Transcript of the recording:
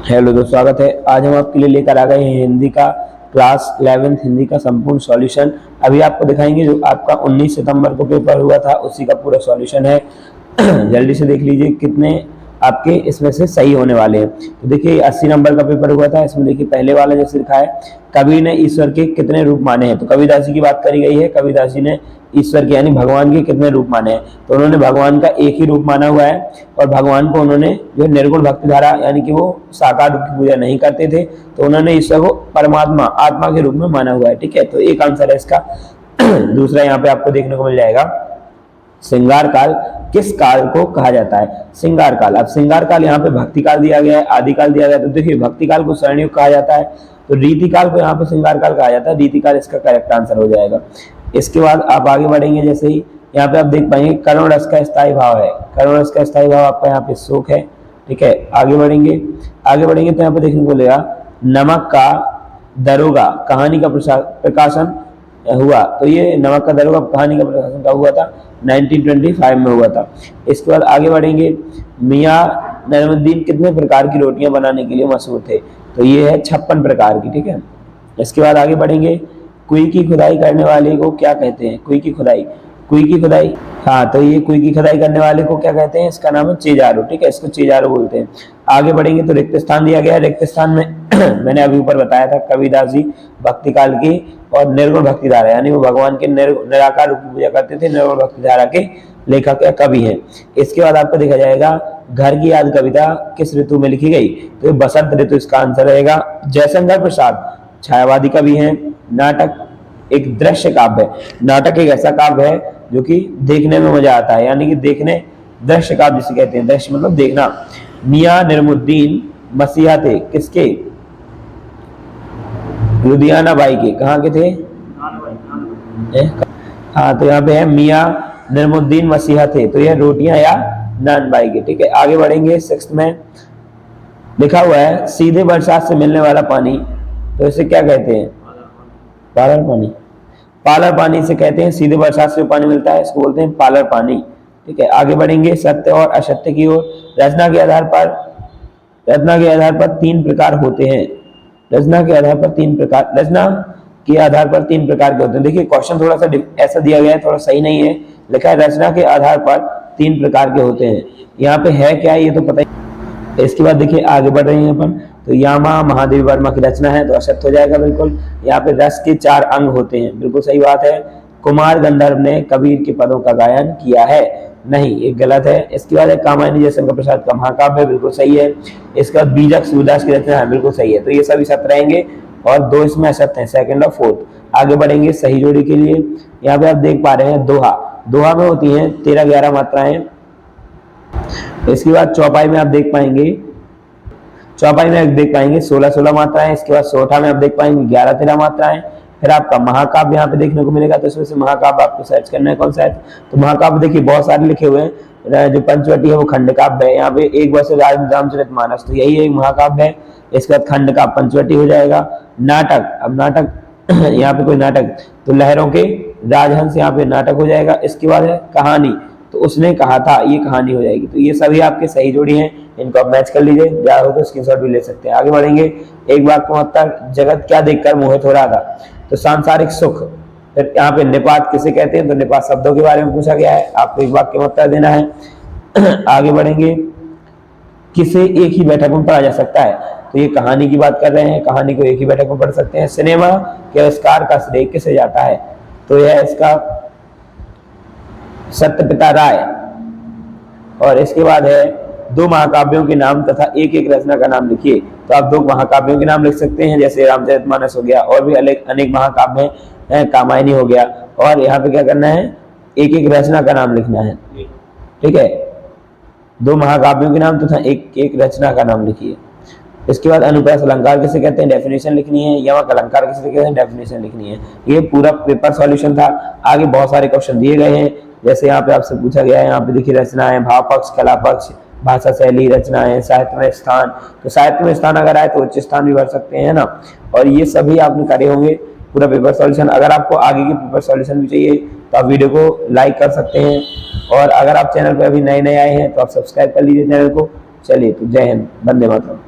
Hello दोस्तों, स्वागत है। आज हम आपके लिए लेकर आ गए हैं हिंदी का क्लास 11th हिंदी का संपूर्ण सॉल्यूशन। अभी आपको दिखाएंगे जो आपका 19 सितंबर को पेपर हुआ था उसी का पूरा सॉल्यूशन है। जल्दी से देख लीजिए कितने आपके इसमें से सही होने वाले हैं। तो देखिए 80 नंबर का पेपर हुआ था। इसमें देखिए पहले वाला जैसे लिखा है, कबीर ने ईश्वर के कितने रूप माने हैं। तो कबीरदास जी की बात करी गई है। कबीरदास जी ने ईश्वर के यानी भगवान के कितने रूप माने हैं। तो उन्होंने भगवान का एक ही रूप माना हुआ है और भगवान को उन्होंने जो निर्गुण भक्ति धारा यानी कि वो साकार रूप की पूजा नहीं करते थे, तो उन्होंने ईश्वर को परमात्मा आत्मा के रूप में माना हुआ है। ठीक है, तो एक आंसर है इसका। दूसरा यहाँ पे आपको देखने को मिल जाएगा, श्रृंगार काल किस काल को कहा जाता है। श्रृंगार काल, अब श्रृंगार काल यहाँ पे भक्ति काल दिया गया है, आदि काल दिया गया है। तो देखिए भक्ति काल को स्वर्णयुग कहा जाता है, तो रीति काल को यहाँ पे श्रृंगार काल कहा जाता है। रीति काल इसका करेक्ट आंसर हो जाएगा। इसके बाद आप आगे बढ़ेंगे, जैसे ही यहाँ पे आप देख पाएंगे करुण रस का स्थायी भाव है। करुण रस का स्थायी भाव आपका यहाँ पे शोक है। ठीक है, आगे बढ़ेंगे तो यहाँ पे देखने को मिलेगा नमक का दरोगा कहानी का प्रकाशन हुआ। तो ये नमक का दरोगा कहानी का प्रकाशन का हुआ था 1925 में हुआ था। इसके बाद आगे बढ़ेंगे, मियाँ नजमुद्दीन कितने प्रकार की रोटियां बनाने के लिए मशहूर थे। तो ये है 56 प्रकार की। ठीक है, इसके बाद आगे बढ़ेंगे, कुई की खुदाई करने वाले को क्या कहते हैं। कुई की खुदाई हाँ, तो ये कुई की खुदाई करने वाले को क्या कहते हैं, इसका नाम है चेजारो। ठीक है, इसको चेजारो बोलते हैं। आगे बढ़ेंगे तो रिक्त स्थान दिया गया है। रिक्त स्थान में मैंने अभी ऊपर बताया था कबीरदास जी भक्ति काल की और निर्गुण भक्ति धारा यानी वो भगवान के निराकार रूप की पूजा करते थे, निर्गुण भक्ति धारा के लेखक या कवि हैं। इसके बाद आपको देखा जाएगा घर की याद कविता किस ऋतु में लिखी गई। तो बसंत ऋतु इसका आंसर रहेगा। जयशंकर प्रसाद छायावादी कवि हैं। नाटक एक दृश्य काव्य है। नाटक एक ऐसा काव्य है जो कि देखने में मजा आता है, यानी कि देखने दृश्य काव्य जिसे कहते हैं। दृश्य मतलब देखना। मियाँ नजमुद्दीन मसीहा थे किसके, लुधियाना बाई के। कहाँ के थे, हाँ, तो यहाँ पे है मियाँ नजमुद्दीन मसीहा थे। तो यह रोटियां या नान बाई के। ठीक है, आगे बढ़ेंगे। 6th में लिखा हुआ है सीधे बरसात से मिलने वाला पानी, तो इसे क्या कहते हैं, पालर पानी। पालर पानी से कहते हैं, सीधे बरसात से पानी मिलता है इसको बोलते हैं पालर पानी। ठीक है, आगे बढ़ेंगे सत्य और असत्य की ओर। रचना के आधार पर 3 प्रकार होते हैं। रचना के आधार पर 3 प्रकार के होते हैं। देखिए क्वेश्चन थोड़ा सा ऐसा दिया गया है, थोड़ा सही नहीं है। लिखा है रचना के आधार पर 3 प्रकार के होते हैं। यहाँ पे है क्या ये तो पता ही। इसके बाद देखिए आगे बढ़ रहे हैं अपन, तो यामा महादेवी वर्मा की रचना है, तो असत्य हो जाएगा बिल्कुल। यहाँ पे रस के 4 अंग होते हैं, बिल्कुल सही बात है। कुमार गंधर्व ने कबीर के पदों का गायन किया है, नहीं, ये गलत है। इसके बाद कामायनी जयशंकर प्रसाद का महाकाव्य है, बिल्कुल सही है। इसके बाद बीजक सूरदास की रचना है, बिल्कुल सही है। तो ये सभी सत्य रहेंगे और 2 इसमें असत्य हैं, 2nd और 4th। आगे बढ़ेंगे सही जोड़ी के लिए। यहाँ पे आप देख पा रहे हैं दोहा में होती हैं 13-11 मात्राएं। इसके बाद चौपाई में आप देख पाएंगे 16-16 मात्राएं। इसके बाद सोठा में आप देख पाएंगे 11-13 मात्राएं। फिर आपका महाकाव्य यहाँ पे देखने को मिलेगा, तो इसमें से महाकाव्य आपको सर्च करना है कौन सा है। तो महाकाव्य देखिए बहुत सारे लिखे हुए हैं। जो पंचवटी है वो खंड काव्य है। यहाँ पे एक वर्ष रामचरितमानस, तो यही एक महाकाव्य है। इसके बाद खंड का पंचवटी हो जाएगा। नाटक, अब नाटक यहाँ पे कोई नाटक, तो लहरों के राजहंस यहाँ पे नाटक हो जाएगा। इसके बाद है कहानी, तो उसने कहा था, ये कहानी हो जाएगी। तो ये सभी आपके सही जोड़ी हैं, इनको आप मैच कर लीजिए। या हो तो स्क्रीनशॉट भी ले सकते हैं। आगे बढ़ेंगे, एक वाक्य में मतलब जगत क्या देखकर मोहित हो रहा था। तो सांसारिक सुख। फिर यहाँ पे निपात किसे कहते हैं, तो निपात शब्दों के बारे में पूछा गया है, आपको एक वाक्य में उत्तर देना है। आगे बढ़ेंगे, किसे एक ही बैठक में पढ़ा जा सकता है। तो ये कहानी की बात कर रहे हैं, कहानी को एक ही बैठक में पढ़ सकते हैं। सिनेमा के आविष्कार का श्रेय किसे जाता है, तो यह इसका सत्यपिता राय। और इसके बाद है 2 महाकाव्यों के नाम तथा एक रचना का नाम लिखिए। तो आप 2 महाकाव्यों के नाम लिख सकते हैं, जैसे रामचरितमानस हो गया, और भी अनेक महाकाव्य हैं, कामायनी हो गया। और यहाँ पे क्या करना है, एक रचना का नाम लिखना है। ठीक है, 2 महाकाव्यों के नाम तथा एक रचना का नाम लिखिए। इसके बाद अनुप्रास अलंकार किसे कहते हैं, डेफिनेशन लिखनी है। यमक अलंकार किसे कहते हैं, डेफिनेशन लिखनी है। ये पूरा पेपर सॉल्यूशन था। आगे बहुत सारे क्वेश्चन दिए गए हैं, जैसे यहाँ पे आपसे पूछा गया है, यहाँ पे देखिए रचना है, भाव पक्ष, कला पक्ष, भाषा शैली, रचना है, साहित्य में स्थान। तो साहित्य में स्थान अगर आए तो उच्च स्थान भी भर सकते हैं ना। और ये सभी आपने करे होंगे पूरा पेपर सॉल्यूशन। अगर आपको आगे की पेपर सॉल्यूशन भी चाहिए तो आप वीडियो को लाइक कर सकते हैं। और अगर आप चैनल पर अभी नए आए हैं तो आप सब्सक्राइब कर लीजिए चैनल को। चलिए, तो जय हिंद, वंदे मातरम।